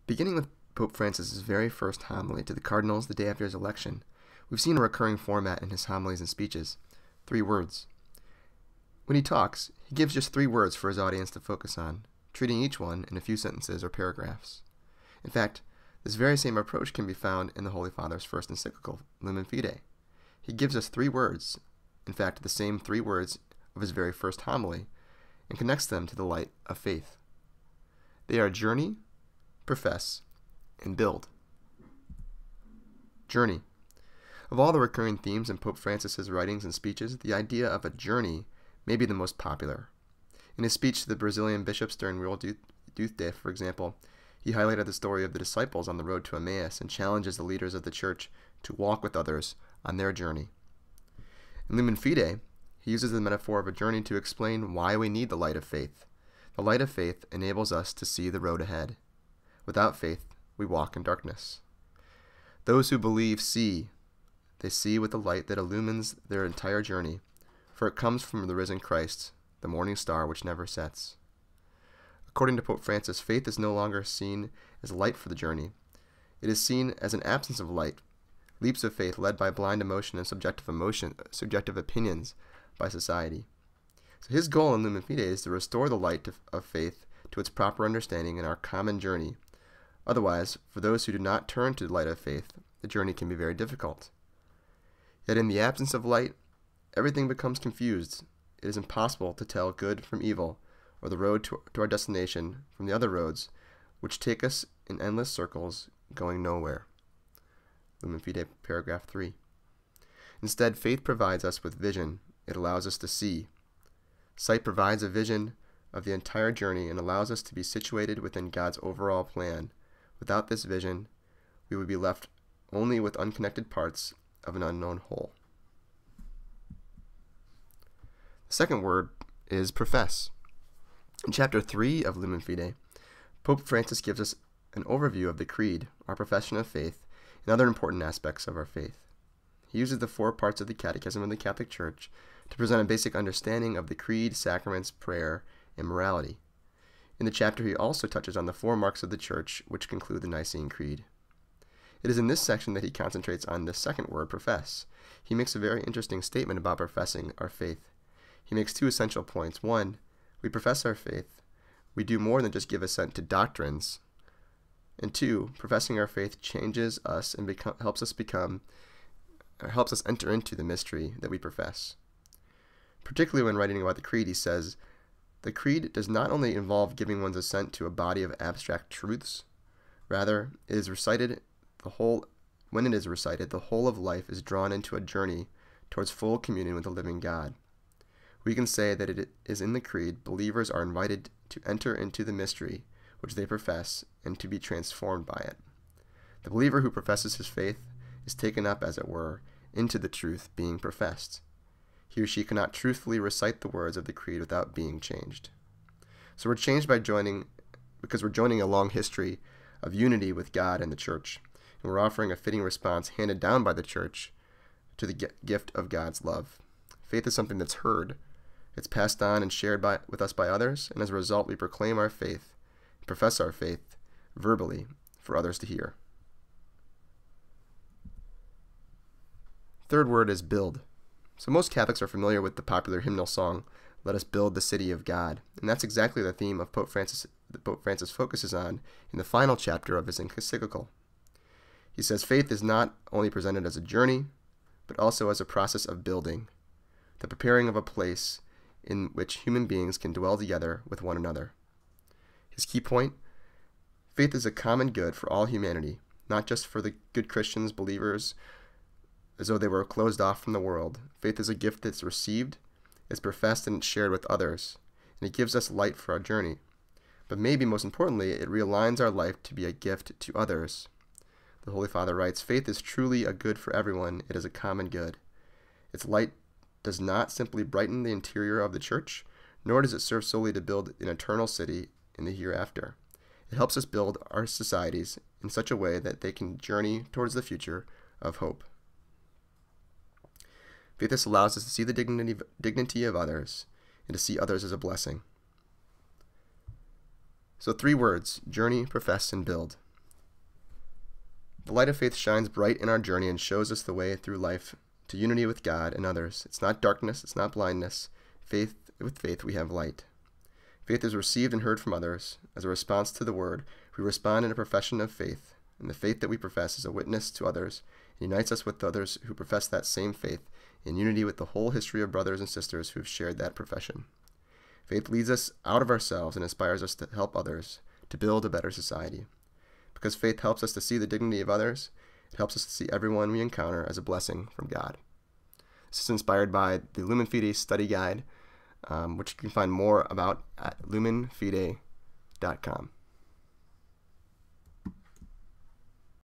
Beginning with Pope Francis's very first homily to the cardinals the day after his election, we've seen a recurring format in his homilies and speeches: 3 words. When he talks, he gives just 3 words for his audience to focus on, treating each one in a few sentences or paragraphs. In fact, this very same approach can be found in the Holy Father's first encyclical, Lumen Fidei. He gives us 3 words, in fact the same 3 words of his very first homily, and connects them to the light of faith. They are journey, profess, and build. Journey. Of all the recurring themes in Pope Francis's writings and speeches, the idea of a journey may be the most popular. In his speech to the Brazilian bishops during World Youth Day, for example, he highlighted the story of the disciples on the road to Emmaus and challenges the leaders of the church to walk with others on their journey. In Lumen Fidei, he uses the metaphor of a journey to explain why we need the light of faith. The light of faith enables us to see the road ahead. Without faith, we walk in darkness. Those who believe see. They see with the light that illumines their entire journey, for it comes from the risen Christ, the morning star which never sets. According to Pope Francis, faith is no longer seen as light for the journey. It is seen as an absence of light, leaps of faith led by blind emotion and subjective opinions by society. So his goal in Lumen Fidei is to restore the light of faith to its proper understanding in our common journey. Otherwise, for those who do not turn to the light of faith, the journey can be very difficult. Yet in the absence of light, everything becomes confused. It is impossible to tell good from evil, or the road to our destination from the other roads, which take us in endless circles, going nowhere. Lumen Fidei, paragraph 3. Instead, faith provides us with vision. It allows us to see. Sight provides a vision of the entire journey and allows us to be situated within God's overall plan. Without this vision, we would be left only with unconnected parts of an unknown whole. The second word is profess. In chapter 3 of Lumen Fidei, Pope Francis gives us an overview of the Creed, our profession of faith, and other important aspects of our faith. He uses the 4 parts of the Catechism of the Catholic Church to present a basic understanding of the Creed, sacraments, prayer, and morality. In the chapter, he also touches on the 4 marks of the Church, which conclude the Nicene Creed. It is in this section that he concentrates on the second word, profess. He makes a very interesting statement about professing our faith. He makes 2 essential points. 1, we profess our faith. We do more than just give assent to doctrines. And 2, professing our faith changes us and helps us enter into the mystery that we profess. Particularly when writing about the Creed, he says, the Creed does not only involve giving one's assent to a body of abstract truths. Rather, when it is recited, the whole of life is drawn into a journey towards full communion with the living God. We can say that it is in the Creed believers are invited to enter into the mystery which they profess and to be transformed by it. The believer who professes his faith is taken up, as it were, into the truth being professed. He or she cannot truthfully recite the words of the Creed without being changed. So we're changed because we're joining a long history of unity with God and the Church, and we're offering a fitting response handed down by the Church to the gift of God's love. Faith is something that's heard. It's passed on and shared with us by others, and as a result, we proclaim our faith, profess our faith verbally for others to hear. Third word is build. So most Catholics are familiar with the popular hymnal song, "Let us build the city of God," and that's exactly the theme of Pope Francis focuses on in the final chapter of his encyclical. He says faith is not only presented as a journey, but also as a process of building, the preparing of a place in which human beings can dwell together with one another. His key point: faith is a common good for all humanity, not just for the good Christians, believers, as though they were closed off from the world. Faith is a gift that's received, is professed, and shared with others, and it gives us light for our journey. But maybe most importantly, it realigns our life to be a gift to others. The Holy Father writes, faith is truly a good for everyone. It is a common good. Its light does not simply brighten the interior of the Church, nor does it serve solely to build an eternal city in the hereafter. It helps us build our societies in such a way that they can journey towards the future of hope. Faith allows us to see the dignity of others and to see others as a blessing. So 3 words: journey, profess, and build. The light of faith shines bright in our journey and shows us the way through life to unity with God and others. It's not darkness, it's not blindness. With faith we have light. Faith is received and heard from others. As a response to the word, we respond in a profession of faith, and the faith that we profess is a witness to others and unites us with others who profess that same faith in unity with the whole history of brothers and sisters who have shared that profession. Faith leads us out of ourselves and inspires us to help others, to build a better society. Because faith helps us to see the dignity of others, it helps us to see everyone we encounter as a blessing from God. This is inspired by the Lumen Fidei study guide, which you can find more about at lumenfidei.com.